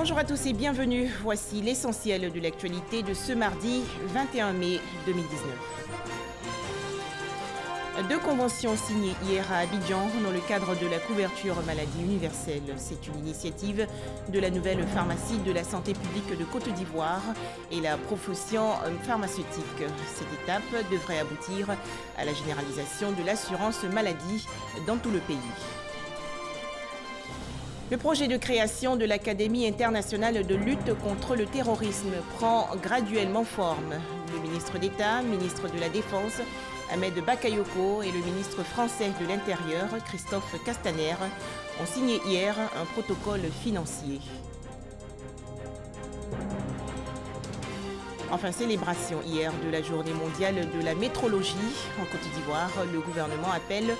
Bonjour à tous et bienvenue. Voici l'essentiel de l'actualité de ce mardi 21 mai 2019. Deux conventions signées hier à Abidjan dans le cadre de la couverture maladie universelle. C'est une initiative de la nouvelle pharmacie de la santé publique de Côte d'Ivoire et la profession pharmaceutique. Cette étape devrait aboutir à la généralisation de l'assurance maladie dans tout le pays. Le projet de création de l'Académie internationale de lutte contre le terrorisme prend graduellement forme. Le ministre d'État, ministre de la Défense, Ahmed Bakayoko, et le ministre français de l'Intérieur, Christophe Castaner, ont signé hier un protocole financier. Enfin, célébration hier de la journée mondiale de la métrologie en Côte d'Ivoire. Le gouvernement appelle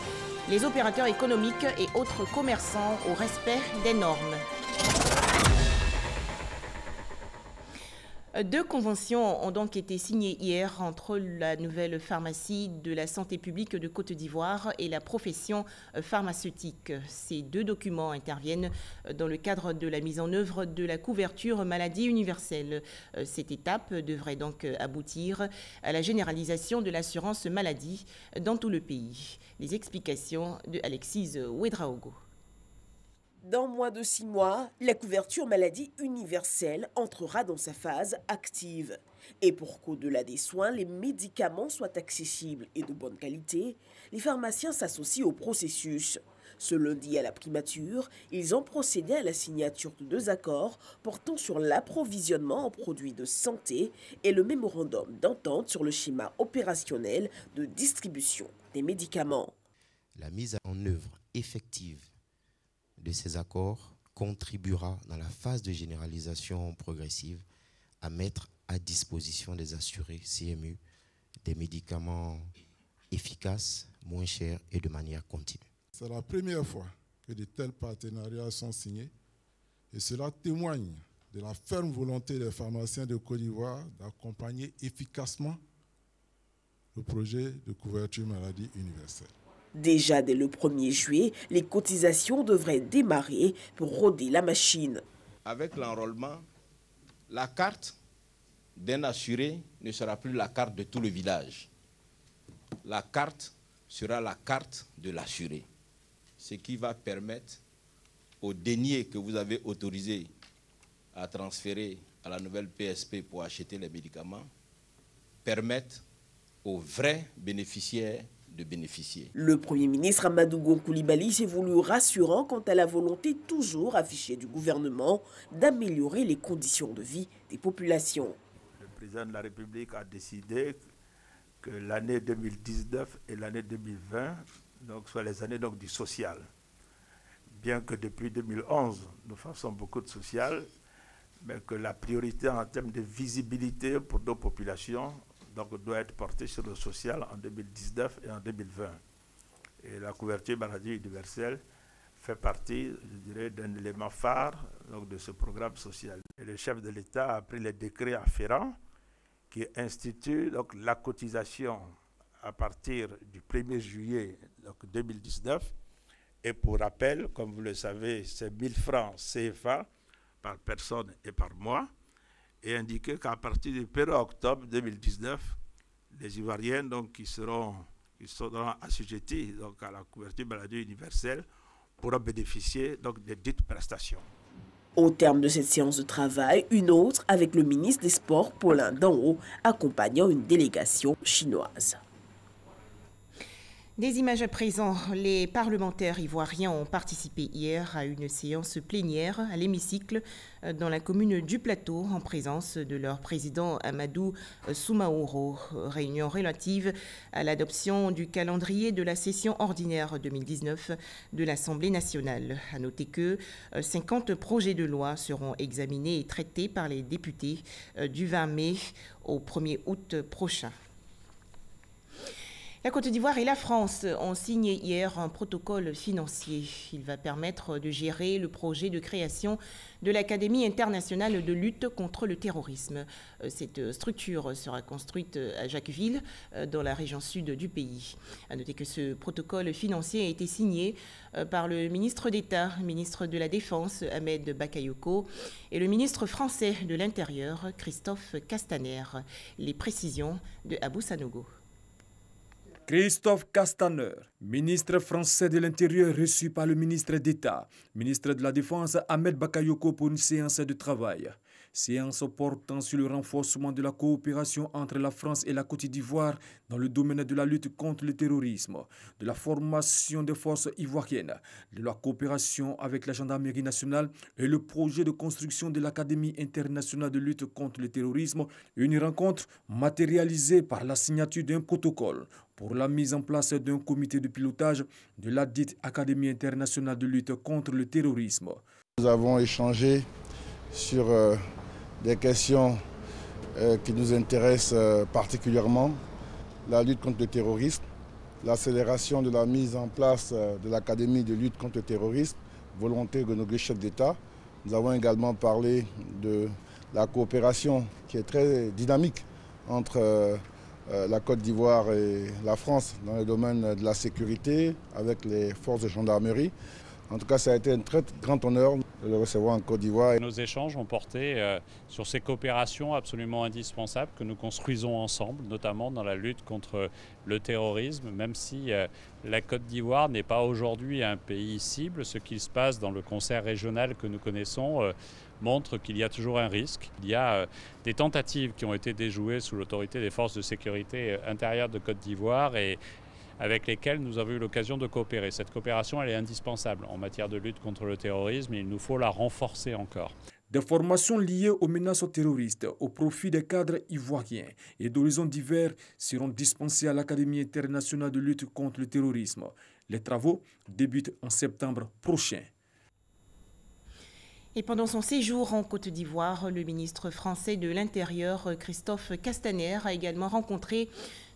les opérateurs économiques et autres commerçants au respect des normes. Deux conventions ont donc été signées hier entre la nouvelle pharmacie de la santé publique de Côte d'Ivoire et la profession pharmaceutique. Ces deux documents interviennent dans le cadre de la mise en œuvre de la couverture maladie universelle. Cette étape devrait donc aboutir à la généralisation de l'assurance maladie dans tout le pays. Les explications de Alexis Ouedraogo. Dans moins de 6 mois, la couverture maladie universelle entrera dans sa phase active. Et pour qu'au-delà des soins, les médicaments soient accessibles et de bonne qualité, les pharmaciens s'associent au processus. Ce lundi à la primature, ils ont procédé à la signature de 2 accords portant sur l'approvisionnement en produits de santé et le mémorandum d'entente sur le schéma opérationnel de distribution des médicaments. La mise en œuvre effective de ces accords contribuera dans la phase de généralisation progressive à mettre à disposition des assurés CMU des médicaments efficaces, moins chers et de manière continue. C'est la première fois que de tels partenariats sont signés et cela témoigne de la ferme volonté des pharmaciens de Côte d'Ivoire d'accompagner efficacement le projet de couverture maladie universelle. Déjà dès le 1er juillet, les cotisations devraient démarrer pour roder la machine. Avec l'enrôlement, la carte d'un assuré ne sera plus la carte de tout le village. La carte sera la carte de l'assuré, ce qui va permettre aux deniers que vous avez autorisés à transférer à la nouvelle PSP pour acheter les médicaments, permettre aux vrais bénéficiaires de bénéficier. Le Premier ministre Amadou Gon Coulibaly s'est voulu rassurant quant à la volonté toujours affichée du gouvernement d'améliorer les conditions de vie des populations. Le président de la République a décidé que l'année 2019 et l'année 2020 soient les années du social. Bien que depuis 2011, nous faisons beaucoup de social, mais que la priorité en termes de visibilité pour nos populations doit être portée sur le social en 2019 et en 2020. Et la couverture maladie universelle fait partie, je dirais, d'un élément phare de ce programme social. Et le chef de l'État a pris les décrets afférents qui instituent la cotisation à partir du 1er juillet 2019. Et pour rappel, comme vous le savez, c'est 1 000 francs CFA par personne et par mois. Et indiqué qu'à partir du 1er octobre 2019, les Ivoiriens qui seront assujettis à la couverture maladie universelle pourront bénéficier des dites prestations. Au terme de cette séance de travail, une autre avec le ministre des Sports, Paulin Danho, accompagnant une délégation chinoise. Des images à présent. Les parlementaires ivoiriens ont participé hier à une séance plénière à l'hémicycle dans la commune du Plateau en présence de leur président Amadou Soumaoro. Réunion relative à l'adoption du calendrier de la session ordinaire 2019 de l'Assemblée nationale. À noter que 50 projets de loi seront examinés et traités par les députés du 20 mai au 1er août prochain. La Côte d'Ivoire et la France ont signé hier un protocole financier. Il va permettre de gérer le projet de création de l'Académie internationale de lutte contre le terrorisme. Cette structure sera construite à Jacquesville, dans la région sud du pays. À noter que ce protocole financier a été signé par le ministre d'État, ministre de la Défense, Ahmed Bakayoko, et le ministre français de l'Intérieur, Christophe Castaner. Les précisions de Abou Sanogo. Christophe Castaner, ministre français de l'Intérieur reçu par le ministre d'État, ministre de la Défense Ahmed Bakayoko pour une séance de travail. Séance portant sur le renforcement de la coopération entre la France et la Côte d'Ivoire dans le domaine de la lutte contre le terrorisme, de la formation des forces ivoiriennes, de la coopération avec la gendarmerie nationale et le projet de construction de l'Académie internationale de lutte contre le terrorisme. Une rencontre matérialisée par la signature d'un protocole pour la mise en place d'un comité de pilotage de la dite Académie internationale de lutte contre le terrorisme. Nous avons échangé sur des questions qui nous intéressent particulièrement, la lutte contre le terrorisme, l'accélération de la mise en place de l'Académie de lutte contre le terrorisme, volonté de nos chefs d'État. Nous avons également parlé de la coopération qui est très dynamique entre la Côte d'Ivoire et la France dans le domaine de la sécurité avec les forces de gendarmerie. En tout cas, ça a été un très grand honneur de le recevoir en Côte d'Ivoire. Nos échanges ont porté sur ces coopérations absolument indispensables que nous construisons ensemble, notamment dans la lutte contre le terrorisme, même si la Côte d'Ivoire n'est pas aujourd'hui un pays cible. Ce qui se passe dans le concert régional que nous connaissons montre qu'il y a toujours un risque. Il y a des tentatives qui ont été déjouées sous l'autorité des forces de sécurité intérieures de Côte d'Ivoire et avec lesquelles nous avons eu l'occasion de coopérer. Cette coopération, elle est indispensable en matière de lutte contre le terrorisme et il nous faut la renforcer encore. Des formations liées aux menaces terroristes au profit des cadres ivoiriens et d'horizons divers seront dispensées à l'Académie internationale de lutte contre le terrorisme. Les travaux débutent en septembre prochain. Et pendant son séjour en Côte d'Ivoire, le ministre français de l'Intérieur, Christophe Castaner, a également rencontré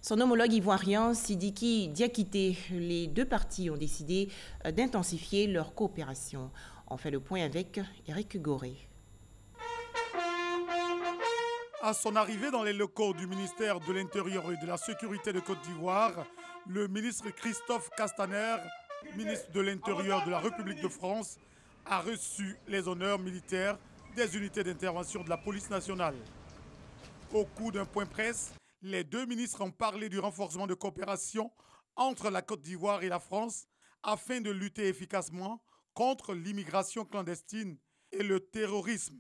son homologue ivoirien, Sidiki Diakité. Les deux parties ont décidé d'intensifier leur coopération. On fait le point avec Éric Goré. À son arrivée dans les locaux du ministère de l'Intérieur et de la Sécurité de Côte d'Ivoire, le ministre Christophe Castaner, ministre de l'Intérieur de la République de France, a reçu les honneurs militaires des unités d'intervention de la police nationale. Au cours d'un point presse, les deux ministres ont parlé du renforcement de coopération entre la Côte d'Ivoire et la France afin de lutter efficacement contre l'immigration clandestine et le terrorisme.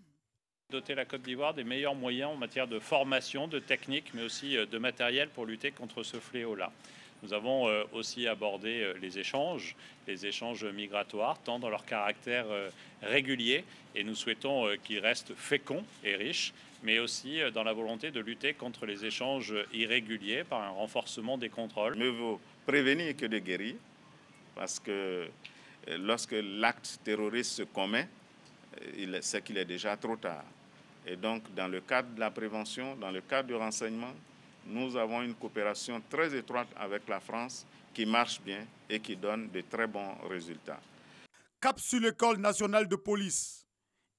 Doter la Côte d'Ivoire des meilleurs moyens en matière de formation, de technique, mais aussi de matériel pour lutter contre ce fléau-là. Nous avons aussi abordé les échanges migratoires, tant dans leur caractère régulier, et nous souhaitons qu'ils restent féconds et riches, mais aussi dans la volonté de lutter contre les échanges irréguliers par un renforcement des contrôles. Mieux vaut prévenir que de guérir, parce que lorsque l'acte terroriste se commet, c'est qu'il est déjà trop tard. Et donc, dans le cadre de la prévention, dans le cadre du renseignement, nous avons une coopération très étroite avec la France qui marche bien et qui donne de très bons résultats. Cap sur l'École nationale de police.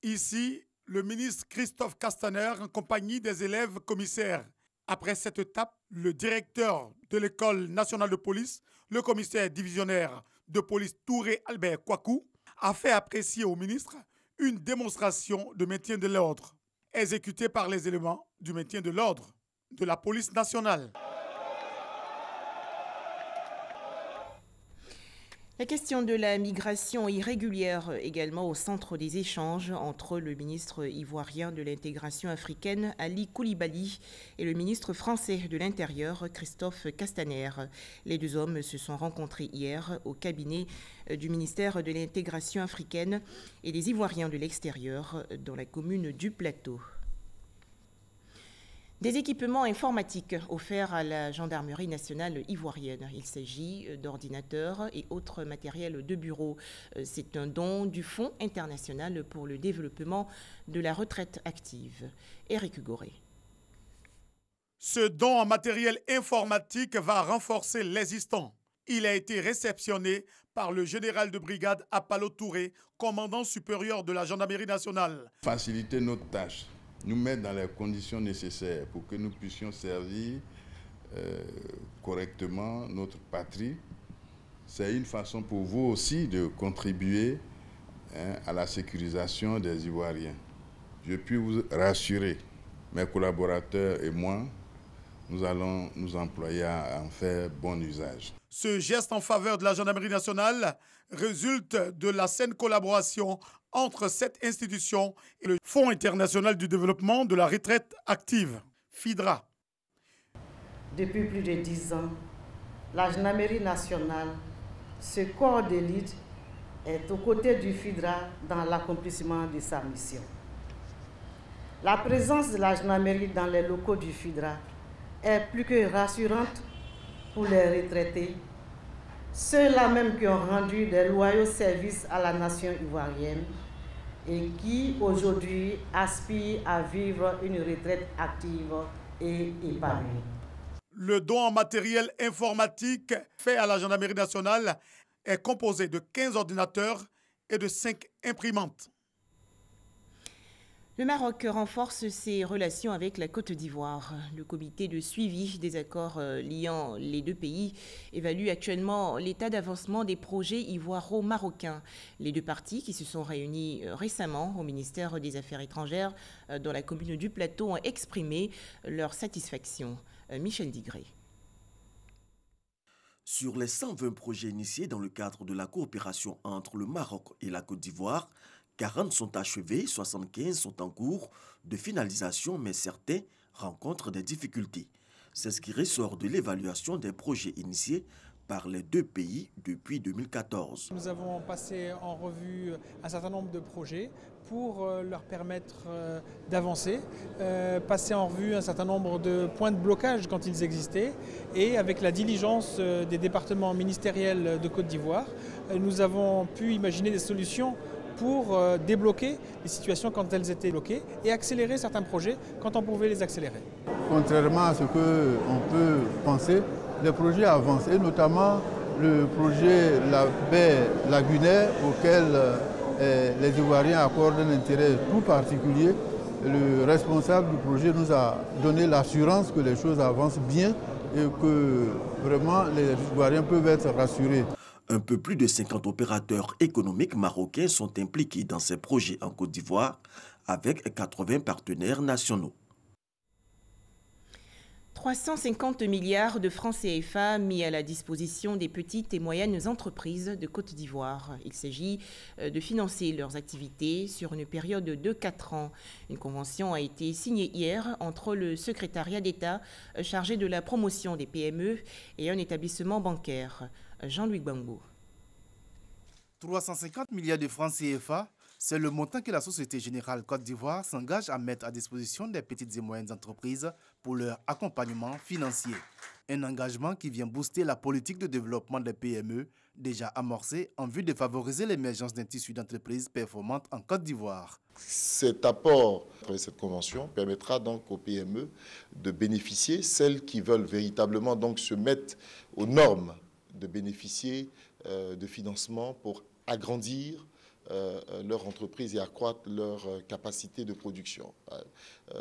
Ici, le ministre Christophe Castaner en compagnie des élèves commissaires. Après cette étape, le directeur de l'École nationale de police, le commissaire divisionnaire de police Touré Albert Kouakou, a fait apprécier au ministre une démonstration de maintien de l'ordre, exécutée par les éléments du maintien de l'ordre de la police nationale. La question de la migration irrégulière également au centre des échanges entre le ministre ivoirien de l'intégration africaine Ali Koulibaly et le ministre français de l'Intérieur Christophe Castaner. Les deux hommes se sont rencontrés hier au cabinet du ministère de l'intégration africaine et des Ivoiriens de l'extérieur dans la commune du Plateau. Des équipements informatiques offerts à la gendarmerie nationale ivoirienne. Il s'agit d'ordinateurs et autres matériels de bureau. C'est un don du Fonds international pour le développement de la retraite active. Éric Goré. Ce don en matériel informatique va renforcer l'existant. Il a été réceptionné par le général de brigade Apalo Touré, commandant supérieur de la gendarmerie nationale. Faciliter notre tâche, nous mettre dans les conditions nécessaires pour que nous puissions servir correctement notre patrie. C'est une façon pour vous aussi de contribuer à la sécurisation des Ivoiriens. Je puis vous rassurer, mes collaborateurs et moi, nous allons nous employer à en faire bon usage. Ce geste en faveur de la gendarmerie nationale résulte de la saine collaboration entre cette institution et le Fonds international du développement de la retraite active, FIDRA. Depuis plus de 10 ans, la gendarmerie nationale, ce corps d'élite, est aux côtés du FIDRA dans l'accomplissement de sa mission. La présence de la gendarmerie dans les locaux du FIDRA est plus que rassurante pour les retraités, ceux-là même qui ont rendu des loyaux services à la nation ivoirienne et qui aujourd'hui aspirent à vivre une retraite active et épanouie. Le don en matériel informatique fait à la gendarmerie nationale est composé de 15 ordinateurs et de 5 imprimantes. Le Maroc renforce ses relations avec la Côte d'Ivoire. Le comité de suivi des accords liant les deux pays évalue actuellement l'état d'avancement des projets ivoiro-marocains. Les deux parties qui se sont réunies récemment au ministère des Affaires étrangères dans la commune du Plateau ont exprimé leur satisfaction. Michel Digré. Sur les 120 projets initiés dans le cadre de la coopération entre le Maroc et la Côte d'Ivoire, 40 sont achevés, 75 sont en cours de finalisation, mais certains rencontrent des difficultés. C'est ce qui ressort de l'évaluation des projets initiés par les deux pays depuis 2014. Nous avons passé en revue un certain nombre de projets pour leur permettre d'avancer, passer en revue un certain nombre de points de blocage quand ils existaient, et avec la diligence des départements ministériels de Côte d'Ivoire, nous avons pu imaginer des solutions pour débloquer les situations quand elles étaient bloquées et accélérer certains projets quand on pouvait les accélérer. Contrairement à ce qu'on peut penser, les projets avancent, et notamment le projet La baie lagunaire auquel les Ivoiriens accordent un intérêt tout particulier. Le responsable du projet nous a donné l'assurance que les choses avancent bien et que vraiment les Ivoiriens peuvent être rassurés. Un peu plus de 50 opérateurs économiques marocains sont impliqués dans ces projets en Côte d'Ivoire, avec 80 partenaires nationaux. 350 milliards de francs CFA mis à la disposition des petites et moyennes entreprises de Côte d'Ivoire. Il s'agit de financer leurs activités sur une période de 4 ans. Une convention a été signée hier entre le secrétariat d'État chargé de la promotion des PME et un établissement bancaire. Jean-Louis Gbangbo. 350 milliards de francs CFA, c'est le montant que la Société Générale Côte d'Ivoire s'engage à mettre à disposition des petites et moyennes entreprises pour leur accompagnement financier. Un engagement qui vient booster la politique de développement des PME, déjà amorcée en vue de favoriser l'émergence d'un tissu d'entreprises performantes en Côte d'Ivoire. Cet apport, après cette convention, permettra donc aux PME de bénéficier, celles qui veulent véritablement donc se mettre aux normes, de bénéficier de financement pour agrandir leur entreprise et accroître leur capacité de production.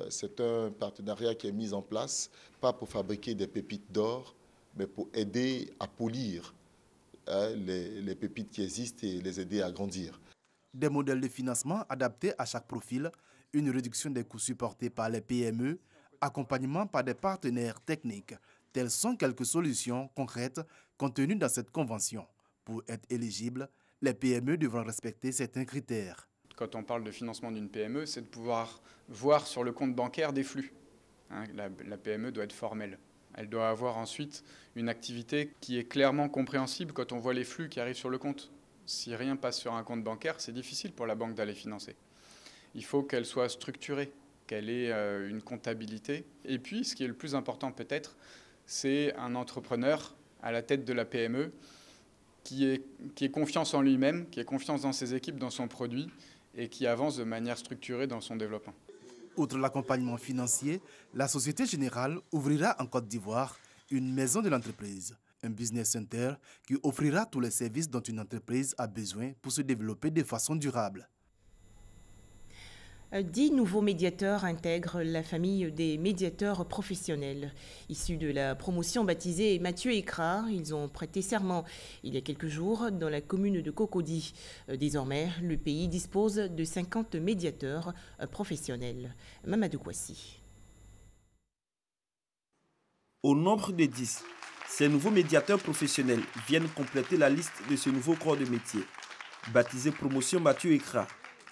C'est un partenariat qui est mis en place, pas pour fabriquer des pépites d'or, mais pour aider à polir les pépites qui existent et les aider à grandir. Des modèles de financement adaptés à chaque profil, une réduction des coûts supportés par les PME, accompagnement par des partenaires techniques. Telles sont quelques solutions concrètes contenues dans cette convention. Pour être éligibles, les PME devront respecter certains critères. Quand on parle de financement d'une PME, c'est de pouvoir voir sur le compte bancaire des flux. La PME doit être formelle. Elle doit avoir ensuite une activité qui est clairement compréhensible quand on voit les flux qui arrivent sur le compte. Si rien passe sur un compte bancaire, c'est difficile pour la banque d'aller financer. Il faut qu'elle soit structurée, qu'elle ait une comptabilité. Et puis, ce qui est le plus important peut-être, c'est un entrepreneur à la tête de la PME qui ait confiance en lui-même, qui ait confiance dans ses équipes, dans son produit et qui avance de manière structurée dans son développement. Outre l'accompagnement financier, la Société Générale ouvrira en Côte d'Ivoire une maison de l'entreprise, un business center qui offrira tous les services dont une entreprise a besoin pour se développer de façon durable. 10 nouveaux médiateurs intègrent la famille des médiateurs professionnels. Issus de la promotion baptisée Mathieu Ekra, ils ont prêté serment il y a quelques jours dans la commune de Cocody. Désormais, le pays dispose de 50 médiateurs professionnels. Mamadou Kouassi. Au nombre de 10, ces nouveaux médiateurs professionnels viennent compléter la liste de ce nouveau corps de métier. Baptisé Promotion Mathieu Ekra,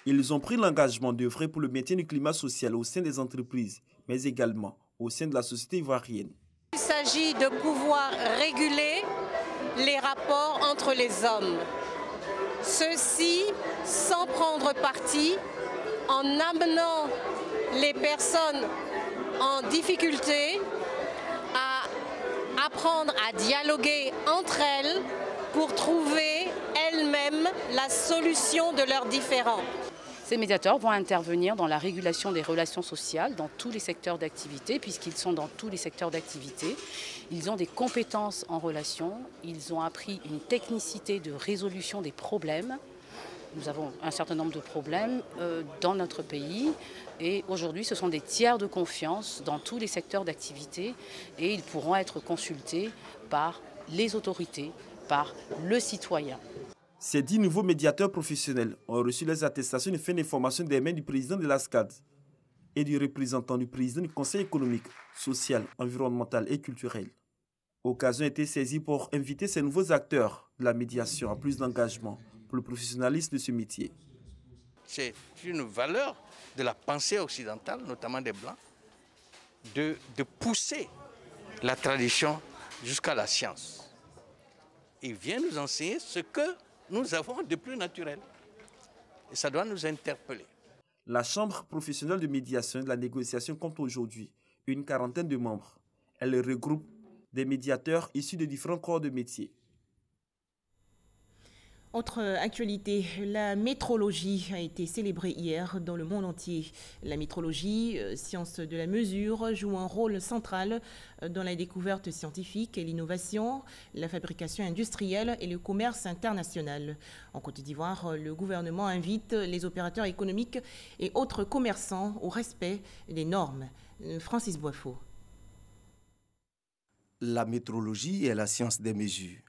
ils ont pris l'engagement d'œuvrer pour le maintien du climat social au sein des entreprises, mais également au sein de la société ivoirienne. Il s'agit de pouvoir réguler les rapports entre les hommes. Ceci sans prendre parti, en amenant les personnes en difficulté à apprendre à dialoguer entre elles pour trouver elles-mêmes la solution de leurs différends. Ces médiateurs vont intervenir dans la régulation des relations sociales dans tous les secteurs d'activité, puisqu'ils sont dans tous les secteurs d'activité. Ils ont des compétences en relation, ils ont appris une technicité de résolution des problèmes. Nous avons un certain nombre de problèmes dans notre pays et aujourd'hui ce sont des tiers de confiance dans tous les secteurs d'activité et ils pourront être consultés par les autorités, par le citoyen. Ces 10 nouveaux médiateurs professionnels ont reçu les attestations de fin de formation des mains du président de l'ASCAD et du représentant du président du Conseil économique, social, environnemental et culturel. L'occasion a été saisie pour inviter ces nouveaux acteurs de la médiation à plus d'engagement pour le professionnalisme de ce métier. C'est une valeur de la pensée occidentale, notamment des Blancs, de pousser la tradition jusqu'à la science. Il vient nous enseigner ce que nous avons de plus naturel. Et ça doit nous interpeller. La Chambre professionnelle de médiation et de la négociation compte aujourd'hui une quarantaine de membres. Elle regroupe des médiateurs issus de différents corps de métier. Autre actualité, la métrologie a été célébrée hier dans le monde entier. La métrologie, science de la mesure, joue un rôle central dans la découverte scientifique et l'innovation, la fabrication industrielle et le commerce international. En Côte d'Ivoire, le gouvernement invite les opérateurs économiques et autres commerçants au respect des normes. Francis Boifo. La métrologie est la science des mesures.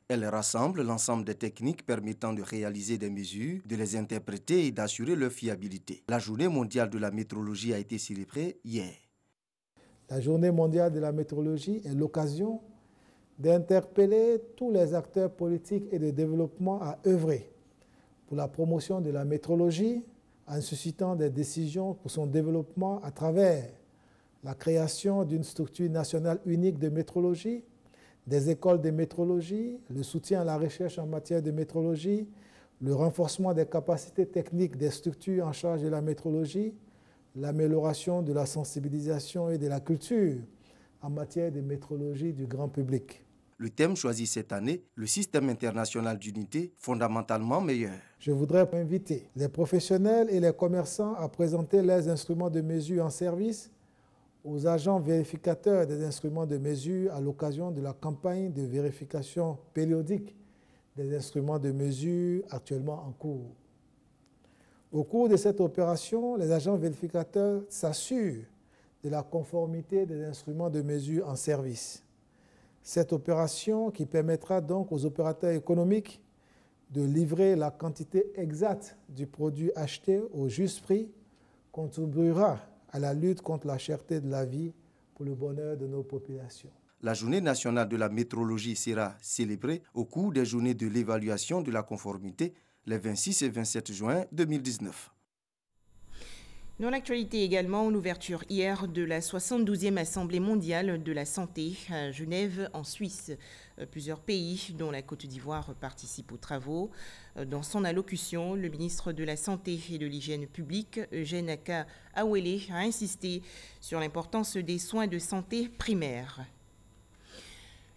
Elle rassemble l'ensemble des techniques permettant de réaliser des mesures, de les interpréter et d'assurer leur fiabilité. La journée mondiale de la métrologie a été célébrée hier. La journée mondiale de la métrologie est l'occasion d'interpeller tous les acteurs politiques et de développement à œuvrer pour la promotion de la métrologie en suscitant des décisions pour son développement à travers la création d'une structure nationale unique de métrologie, des écoles de métrologie, le soutien à la recherche en matière de métrologie, le renforcement des capacités techniques des structures en charge de la métrologie, l'amélioration de la sensibilisation et de la culture en matière de métrologie du grand public. Le thème choisi cette année, le système international d'unité, fondamentalement meilleur. Je voudrais inviter les professionnels et les commerçants à présenter leurs instruments de mesure en service aux agents vérificateurs des instruments de mesure à l'occasion de la campagne de vérification périodique des instruments de mesure actuellement en cours. Au cours de cette opération, les agents vérificateurs s'assurent de la conformité des instruments de mesure en service. Cette opération, qui permettra donc aux opérateurs économiques de livrer la quantité exacte du produit acheté au juste prix, contribuera à la lutte contre la cherté de la vie pour le bonheur de nos populations. La journée nationale de la métrologie sera célébrée au cours des journées de l'évaluation de la conformité les 26 et 27 juin 2019. Dans l'actualité également, l'ouverture hier de la 72e Assemblée mondiale de la santé à Genève, en Suisse. Plusieurs pays, dont la Côte d'Ivoire, participent aux travaux. Dans son allocution, le ministre de la Santé et de l'Hygiène publique, Eugène Aka Awele, a insisté sur l'importance des soins de santé primaires.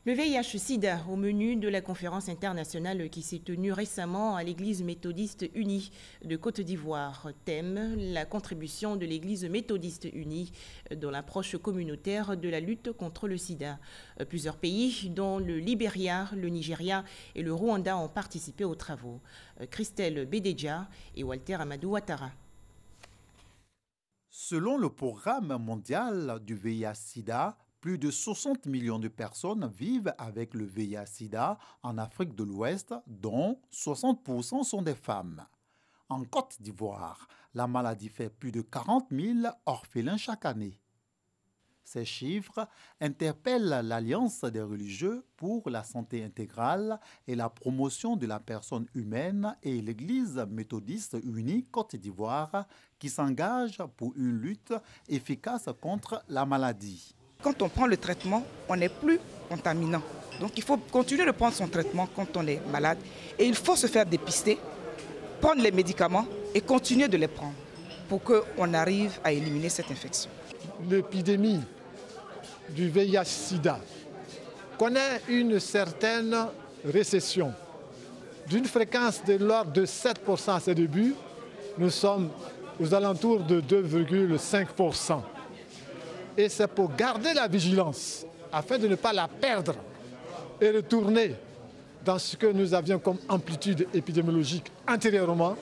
Le VIH-Sida au menu de la conférence internationale qui s'est tenue récemment à l'Église méthodiste unie de Côte d'Ivoire. Thème, la contribution de l'Église méthodiste unie dans l'approche communautaire de la lutte contre le sida. Plusieurs pays, dont le Libéria, le Nigeria et le Rwanda, ont participé aux travaux. Christelle Bédéja et Walter Amadou Ouattara. Selon le programme mondial du VIH-Sida, plus de 60 millions de personnes vivent avec le VIH-Sida en Afrique de l'Ouest, dont 60% sont des femmes. En Côte d'Ivoire, la maladie fait plus de 40 000 orphelins chaque année. Ces chiffres interpellent l'Alliance des religieux pour la santé intégrale et la promotion de la personne humaine et l'Église méthodiste unie Côte d'Ivoire qui s'engagent pour une lutte efficace contre la maladie. Quand on prend le traitement, on n'est plus contaminant. Donc il faut continuer de prendre son traitement quand on est malade. Et il faut se faire dépister, prendre les médicaments et continuer de les prendre pour qu'on arrive à éliminer cette infection. L'épidémie du VIH-Sida connaît une certaine récession. D'une fréquence de l'ordre de 7% à ses débuts, nous sommes aux alentours de 2,5%. Et c'est pour garder la vigilance, afin de ne pas la perdre et retourner dans ce que nous avions comme amplitude épidémiologique antérieurement,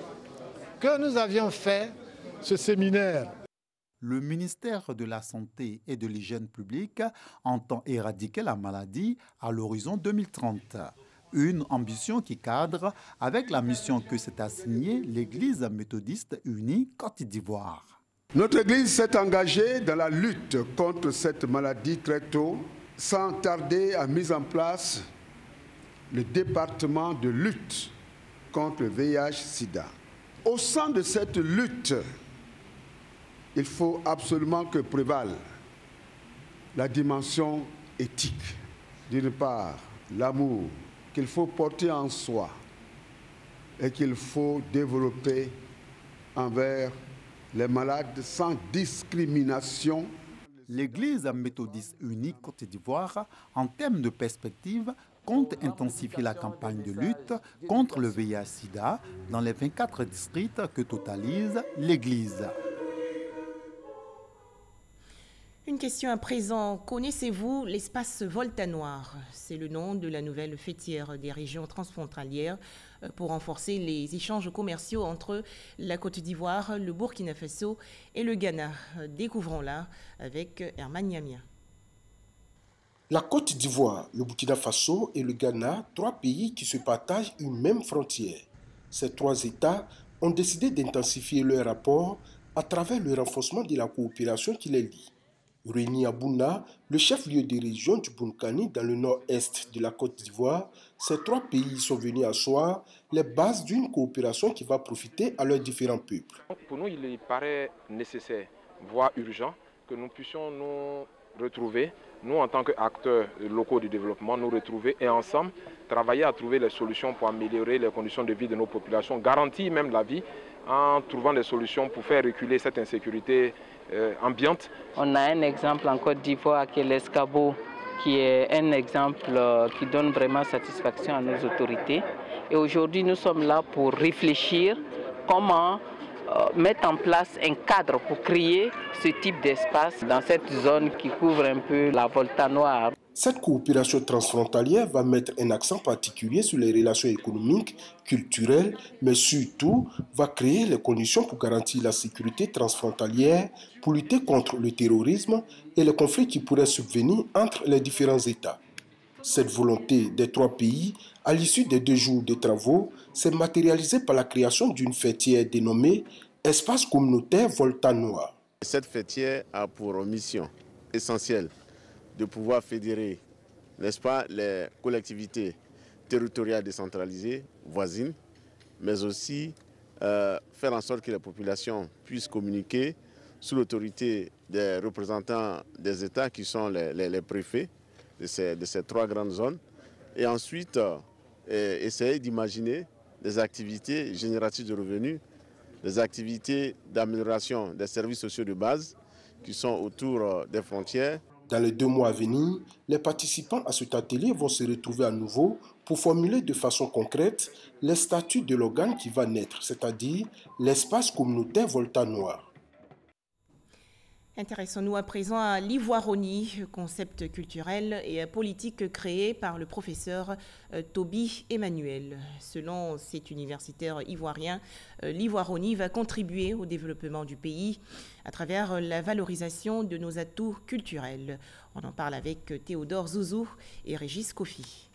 que nous avions fait ce séminaire. Le ministère de la Santé et de l'Hygiène publique entend éradiquer la maladie à l'horizon 2030. Une ambition qui cadre avec la mission que s'est assignée l'Église méthodiste unie Côte d'Ivoire. Notre Église s'est engagée dans la lutte contre cette maladie très tôt, sans tarder à mise en place le département de lutte contre le VIH-Sida. Au sein de cette lutte, il faut absolument que prévale la dimension éthique. D'une part, l'amour qu'il faut porter en soi et qu'il faut développer envers les malades sans discrimination. L'Église méthodiste unie Côte d'Ivoire, en termes de perspective, compte intensifier la campagne de lutte contre le VIH-Sida dans les 24 districts que totalise l'Église. Une question à présent. Connaissez-vous l'espace Volta Noir? C'est le nom de la nouvelle fêtière des régions transfrontalières pour renforcer les échanges commerciaux entre la Côte d'Ivoire, le Burkina Faso et le Ghana. Découvrons-la avec Herman Niamia. La Côte d'Ivoire, le Burkina Faso et le Ghana, trois pays qui se partagent une même frontière. Ces trois États ont décidé d'intensifier leurs rapports à travers le renforcement de la coopération qui les lie. Réunis à Bouna, le chef-lieu des régions du Bunkani dans le nord-est de la Côte d'Ivoire, ces trois pays sont venus asseoir les bases d'une coopération qui va profiter à leurs différents peuples. Pour nous, il paraît nécessaire, voire urgent, que nous puissions nous retrouver, nous en tant qu'acteurs locaux du développement, nous retrouver et ensemble travailler à trouver les solutions pour améliorer les conditions de vie de nos populations, garantir même la vie en trouvant des solutions pour faire reculer cette insécurité ambiante. On a un exemple en Côte d'Ivoire qui est l'Escabeau, qui est un exemple qui donne vraiment satisfaction à nos autorités. Et aujourd'hui, nous sommes là pour réfléchir comment mettre en place un cadre pour créer ce type d'espace dans cette zone qui couvre un peu la Volta Noire. Cette coopération transfrontalière va mettre un accent particulier sur les relations économiques, culturelles, mais surtout va créer les conditions pour garantir la sécurité transfrontalière, pour lutter contre le terrorisme et les conflits qui pourraient subvenir entre les différents États. Cette volonté des trois pays, à l'issue des 2 jours de travaux, s'est matérialisée par la création d'une fêtière dénommée Espace communautaire Volta Noir. Cette fêtière a pour mission essentielle de pouvoir fédérer, n'est-ce pas, les collectivités territoriales décentralisées, voisines, mais aussi faire en sorte que les populations puissent communiquer sous l'autorité des représentants des États qui sont les préfets de ces 3 grandes zones, et ensuite essayer d'imaginer des activités génératives de revenus, des activités d'amélioration des services sociaux de base qui sont autour des frontières. Dans les 2 mois à venir, les participants à cet atelier vont se retrouver à nouveau pour formuler de façon concrète les statuts de l'organe qui va naître, c'est-à-dire l'espace communautaire Volta Noir. Intéressons-nous à présent à l'ivoironie, concept culturel et politique créé par le professeur Toby Emmanuel. Selon cet universitaire ivoirien, l'ivoironie va contribuer au développement du pays à travers la valorisation de nos atouts culturels. On en parle avec Théodore Zouzou et Régis Kofi.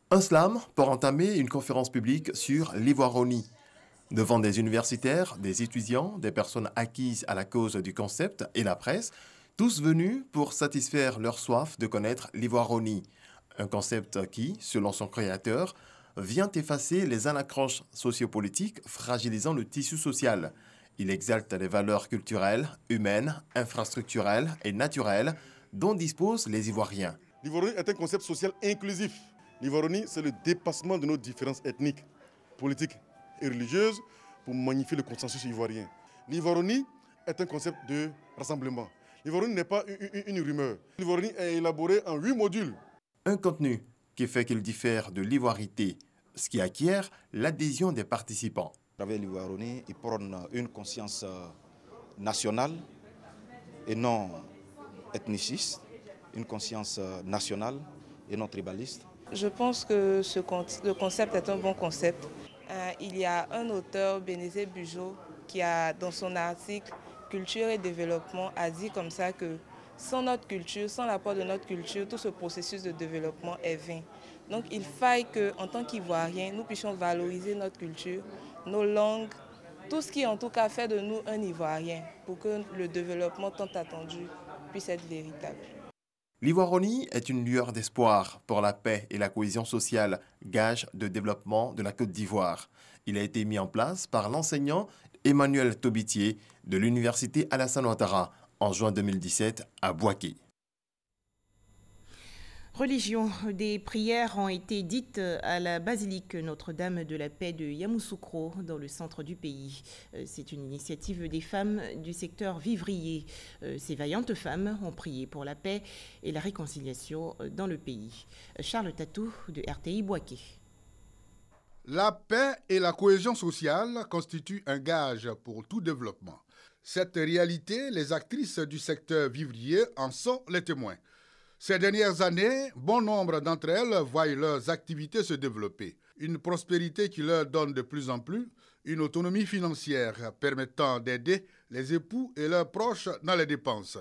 Un slam pour entamer une conférence publique sur l'ivoironie. Devant des universitaires, des étudiants, des personnes acquises à la cause du concept et la presse, tous venus pour satisfaire leur soif de connaître l'ivoironie. Un concept qui, selon son créateur, vient effacer les anacroches sociopolitiques fragilisant le tissu social. Il exalte les valeurs culturelles, humaines, infrastructurelles et naturelles dont disposent les Ivoiriens. L'ivoironie est un concept social inclusif. L'ivoironie, c'est le dépassement de nos différences ethniques, politiques et religieuses pour magnifier le consensus ivoirien. L'ivoironie est un concept de rassemblement. L'ivoironie n'est pas une rumeur. L'ivoironie est élaborée en 8 modules. Un contenu qui fait qu'il diffère de l'ivoirité, ce qui acquiert l'adhésion des participants. À travers l'ivoironie, il prône une conscience nationale et non ethniciste, une conscience nationale et non tribaliste. Je pense que le concept est un bon concept. Il y a un auteur, Bénézé Bugeaud, qui a dans son article « Culture et développement » a dit comme ça que sans notre culture, sans l'apport de notre culture, tout ce processus de développement est vain. Donc il faille qu'en tant qu'Ivoiriens, nous puissions valoriser notre culture, nos langues, tout ce qui en tout cas fait de nous un Ivoirien pour que le développement tant attendu puisse être véritable. L'ivoironie est une lueur d'espoir pour la paix et la cohésion sociale, gage de développement de la Côte d'Ivoire. Il a été mis en place par l'enseignant Emmanuel Tobitier de l'université Alassane Ouattara en juin 2017 à Bouaké. Religion, des prières ont été dites à la basilique Notre-Dame de la Paix de Yamoussoukro, dans le centre du pays. C'est une initiative des femmes du secteur vivrier. Ces vaillantes femmes ont prié pour la paix et la réconciliation dans le pays. Charles Tatou de RTI Bouaké. La paix et la cohésion sociale constituent un gage pour tout développement. Cette réalité, les actrices du secteur vivrier en sont les témoins. Ces dernières années, bon nombre d'entre elles voient leurs activités se développer. Une prospérité qui leur donne de plus en plus une autonomie financière permettant d'aider les époux et leurs proches dans les dépenses.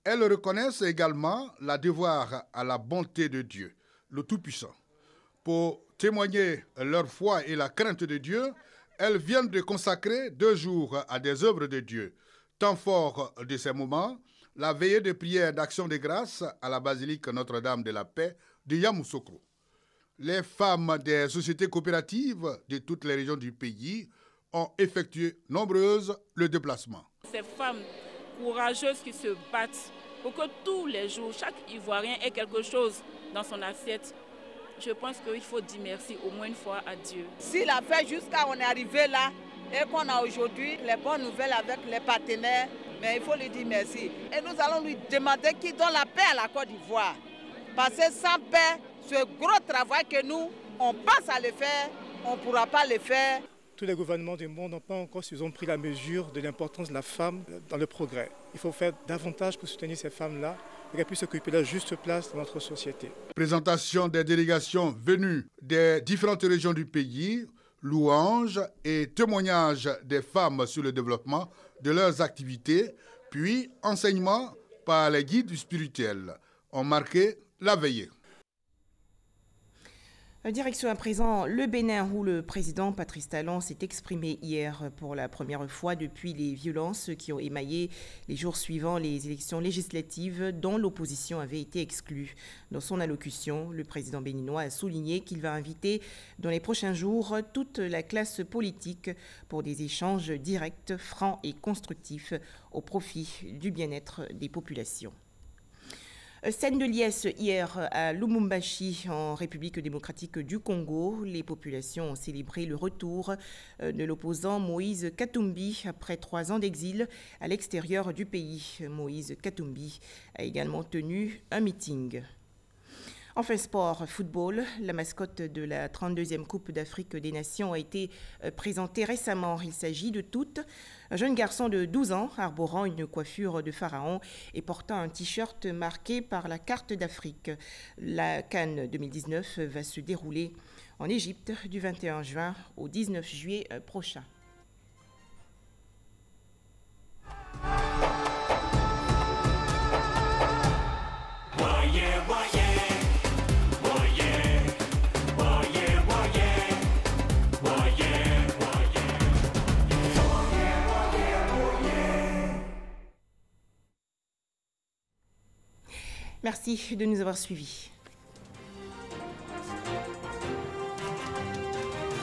Elles reconnaissent également la devoir à la bonté de Dieu, le Tout-Puissant. Pour témoigner leur foi et la crainte de Dieu, elles viennent de consacrer 2 jours à des œuvres de Dieu. Temps fort de ces moments, la veillée de prière d'action de grâce à la basilique Notre-Dame de la Paix de Yamoussoukro. Les femmes des sociétés coopératives de toutes les régions du pays ont effectué nombreuses le déplacement. Ces femmes courageuses qui se battent pour que tous les jours, chaque Ivoirien ait quelque chose dans son assiette. Je pense qu'il faut dire merci au moins une fois à Dieu. S'il a fait jusqu'à on est arrivé là et qu'on a aujourd'hui les bonnes nouvelles avec les partenaires, mais il faut lui dire merci. Et nous allons lui demander qu'il donne la paix à la Côte d'Ivoire. Parce que sans paix, ce gros travail que nous, on pense à le faire, on ne pourra pas le faire. Tous les gouvernements du monde n'ont pas encore pris la mesure de l'importance de la femme dans le progrès. Il faut faire davantage pour soutenir ces femmes-là et qu'elles puissent occuper leur juste place dans notre société. Présentation des délégations venues des différentes régions du pays, louanges et témoignages des femmes sur le développement de leurs activités, puis enseignement par les guides spirituels ont marqué la veillée. Direction à présent le Bénin où le président Patrice Talon s'est exprimé hier pour la première fois depuis les violences qui ont émaillé les jours suivant les élections législatives dont l'opposition avait été exclue. Dans son allocution, le président béninois a souligné qu'il va inviter dans les prochains jours toute la classe politique pour des échanges directs, francs et constructifs au profit du bien-être des populations. Scène de liesse hier à Lubumbashi, en République démocratique du Congo. Les populations ont célébré le retour de l'opposant Moïse Katumbi après 3 ans d'exil à l'extérieur du pays. Moïse Katumbi a également tenu un meeting. Enfin, sport, football, la mascotte de la 32e Coupe d'Afrique des Nations a été présentée récemment. Il s'agit de Tout, un jeune garçon de 12 ans arborant une coiffure de pharaon et portant un t-shirt marqué par la carte d'Afrique. La CAN 2019 va se dérouler en Égypte du 21 juin au 19 juillet prochain. Merci de nous avoir suivis.